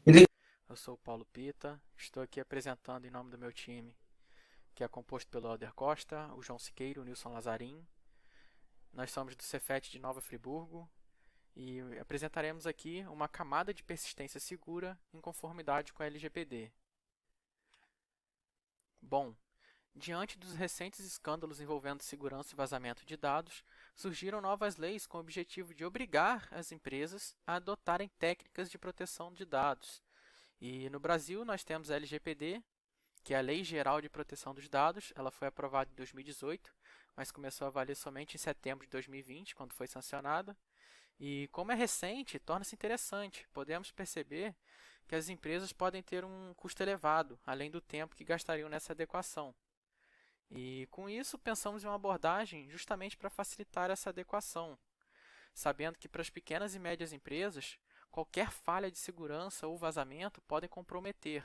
Eu sou o Paulo Pita, estou aqui apresentando em nome do meu time, que é composto pelo Alder Costa, o João Siqueiro, o Nilson Lazarim. Nós somos do Cefet de Nova Friburgo e apresentaremos aqui uma camada de persistência segura em conformidade com a LGPD. Bom, diante dos recentes escândalos envolvendo segurança e vazamento de dados, surgiram novas leis com o objetivo de obrigar as empresas a adotarem técnicas de proteção de dados. E no Brasil nós temos a LGPD, que é a Lei Geral de Proteção dos Dados. Ela foi aprovada em 2018, mas começou a valer somente em setembro de 2020, quando foi sancionada. E como é recente, torna-se interessante. Podemos perceber que as empresas podem ter um custo elevado, além do tempo que gastariam nessa adequação. E com isso, pensamos em uma abordagem justamente para facilitar essa adequação, sabendo que para as pequenas e médias empresas, qualquer falha de segurança ou vazamento podem comprometer.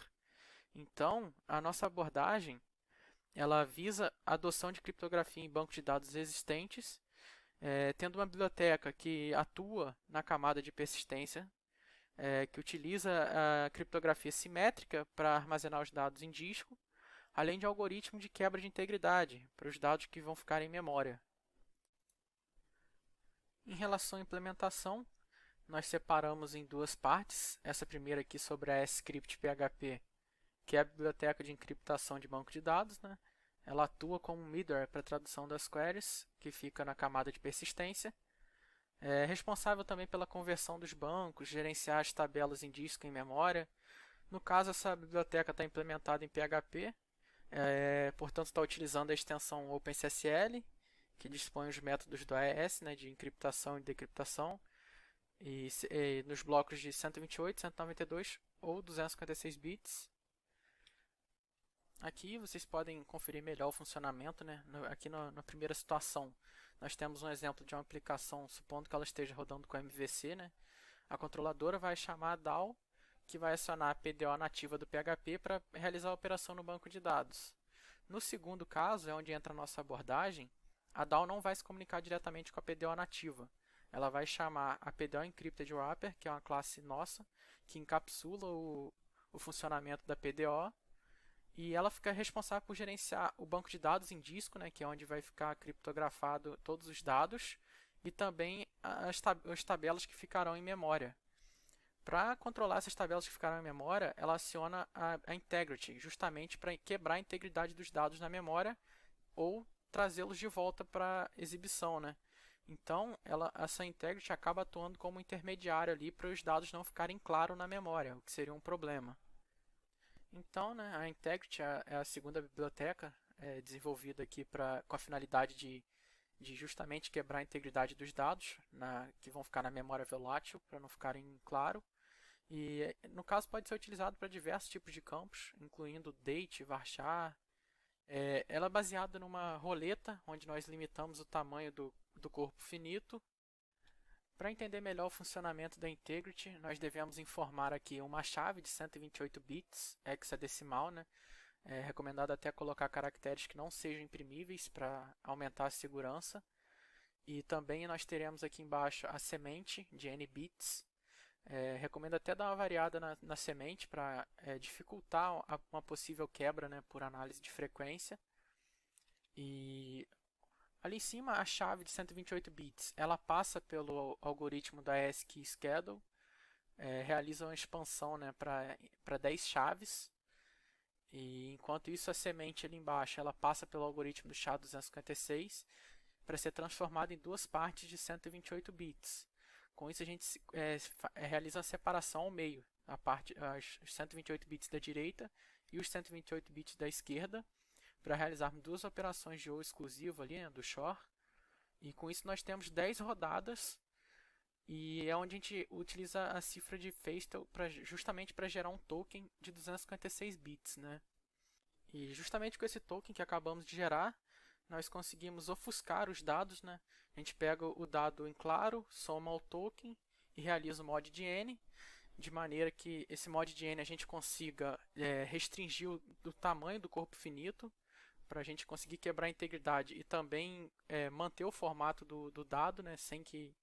Então, a nossa abordagem ela visa a adoção de criptografia em bancos de dados existentes, tendo uma biblioteca que atua na camada de persistência, que utiliza a criptografia simétrica para armazenar os dados em disco, além de algoritmo de quebra de integridade para os dados que vão ficar em memória. Em relação à implementação, nós separamos em duas partes. Essa primeira aqui sobre a Script PHP, que é a biblioteca de encriptação de banco de dados, né? Ela atua como um middleware para a tradução das queries, que fica na camada de persistência. É responsável também pela conversão dos bancos, gerenciar as tabelas em disco e em memória. No caso, essa biblioteca está implementada em PHP, portanto está utilizando a extensão OpenSSL, que dispõe os métodos do AES, né, de encriptação e decriptação, e nos blocos de 128, 192 ou 256 bits. Aqui vocês podem conferir melhor o funcionamento, né? Aqui na primeira situação, nós temos um exemplo de uma aplicação, supondo que ela esteja rodando com MVC, né? A controladora vai chamar a DAO, que vai acionar a PDO nativa do PHP para realizar a operação no banco de dados. No segundo caso, é onde entra a nossa abordagem, a DAO não vai se comunicar diretamente com a PDO nativa. Ela vai chamar a PDO Encrypted Wrapper, que é uma classe nossa, que encapsula o funcionamento da PDO, e ela fica responsável por gerenciar o banco de dados em disco, né, que é onde vai ficar criptografado todos os dados, e também as tabelas que ficarão em memória. Para controlar essas tabelas que ficarão em memória, ela aciona a integrity, justamente para quebrar a integridade dos dados na memória ou trazê-los de volta para exibição, né? Então, essa integrity acaba atuando como intermediário ali para os dados não ficarem claros na memória, o que seria um problema. Então, né, a Integrity é a segunda biblioteca desenvolvida aqui com a finalidade de justamente quebrar a integridade dos dados, que vão ficar na memória volátil, para não ficarem claro. E, no caso, pode ser utilizado para diversos tipos de campos, incluindo date, varchar. Ela é baseada numa roleta, onde nós limitamos o tamanho do corpo finito. Para entender melhor o funcionamento da Integrity, nós devemos informar aqui uma chave de 128 bits hexadecimal, né? É recomendado até colocar caracteres que não sejam imprimíveis para aumentar a segurança. E também nós teremos aqui embaixo a semente de n bits. Recomendo até dar uma variada na semente para dificultar uma possível quebra, né, por análise de frequência. E ali em cima, a chave de 128 bits, ela passa pelo algoritmo da ASCII Schedule, realiza uma expansão, né, para 10 chaves, e enquanto isso a semente ali embaixo, ela passa pelo algoritmo do SHA-256 para ser transformada em duas partes de 128 bits. Com isso a gente realiza a separação ao meio, os 128 bits da direita e os 128 bits da esquerda, para realizarmos duas operações de OR exclusivo ali, né, do Shor. E com isso nós temos 10 rodadas, e é onde a gente utiliza a cifra de Feistel justamente para gerar um token de 256 bits, né? E justamente com esse token que acabamos de gerar, nós conseguimos ofuscar os dados, né? A gente pega o dado em claro, soma o token e realiza o mod de n, de maneira que esse mod de n a gente consiga restringir o tamanho do corpo finito, para a gente conseguir quebrar a integridade e também manter o formato do dado, né, sem que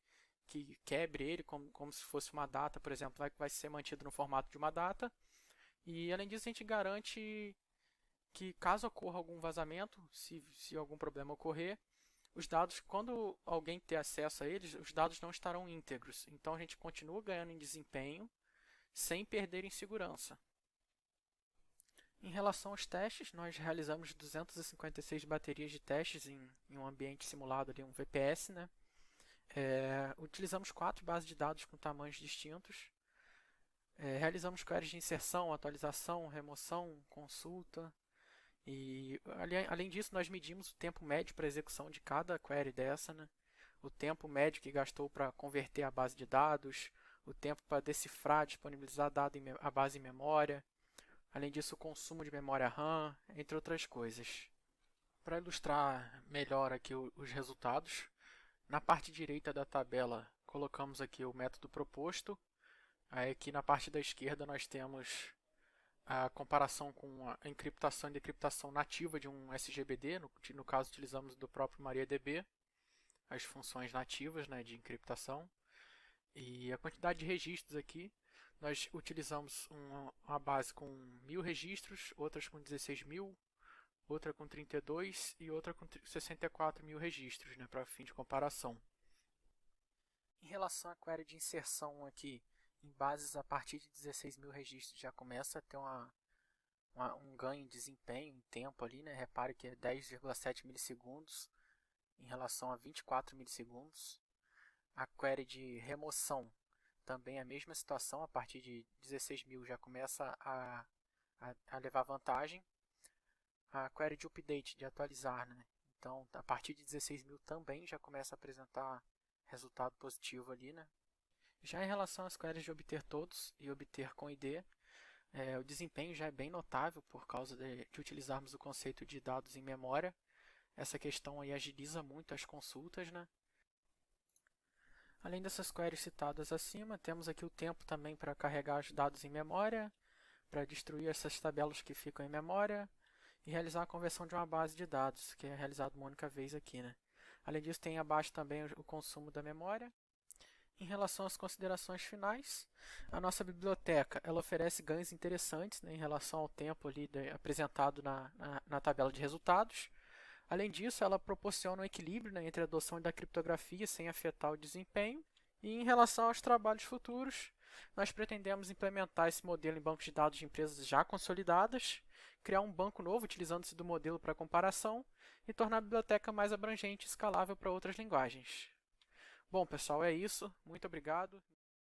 que quebre ele como se fosse uma data, por exemplo, vai ser mantido no formato de uma data. E além disso, a gente garante que caso ocorra algum vazamento, se algum problema ocorrer, os dados, quando alguém ter acesso a eles, os dados não estarão íntegros. Então a gente continua ganhando em desempenho sem perder em segurança. Em relação aos testes, nós realizamos 256 baterias de testes em um ambiente simulado, ali, um VPS, né? Utilizamos 4 bases de dados com tamanhos distintos. Realizamos queries de inserção, atualização, remoção, consulta. E além disso, nós medimos o tempo médio para execução de cada query dessa, né? O tempo médio que gastou para converter a base de dados, o tempo para decifrar, disponibilizar a base em memória. Além disso, o consumo de memória RAM, entre outras coisas. Para ilustrar melhor aqui os resultados, na parte direita da tabela colocamos aqui o método proposto. Aí aqui na parte da esquerda nós temos a comparação com a encriptação e decriptação nativa de um SGBD, no caso utilizamos do próprio MariaDB, as funções nativas, né, de encriptação. E a quantidade de registros aqui, nós utilizamos uma base com 1000 registros, outras com 16.000, outra com 32 e outra com 64.000 registros, né, para fim de comparação. Em relação à query de inserção aqui, em bases a partir de 16.000 registros já começa a ter um ganho em desempenho, em tempo ali, né? Repare que é 10,7 milissegundos em relação a 24 milissegundos. A query de remoção também é a mesma situação, a partir de 16.000 já começa a levar vantagem. A query de update, de atualizar, né? Então, a partir de 16.000 também já começa a apresentar resultado positivo ali, né? Já em relação às queries de obter todos e obter com ID, o desempenho já é bem notável por causa de utilizarmos o conceito de dados em memória. Essa questão aí agiliza muito as consultas, né? Além dessas queries citadas acima, temos aqui o tempo também para carregar os dados em memória, para destruir essas tabelas que ficam em memória e realizar a conversão de uma base de dados, que é realizado uma única vez aqui, né? Além disso, tem abaixo também o consumo da memória. Em relação às considerações finais, a nossa biblioteca ela oferece ganhos interessantes, né, em relação ao tempo ali apresentado na tabela de resultados. Além disso, ela proporciona um equilíbrio, né, entre a adoção da criptografia sem afetar o desempenho. E em relação aos trabalhos futuros, nós pretendemos implementar esse modelo em bancos de dados de empresas já consolidadas, criar um banco novo utilizando-se do modelo para comparação e tornar a biblioteca mais abrangente e escalável para outras linguagens. Bom, pessoal, é isso. Muito obrigado.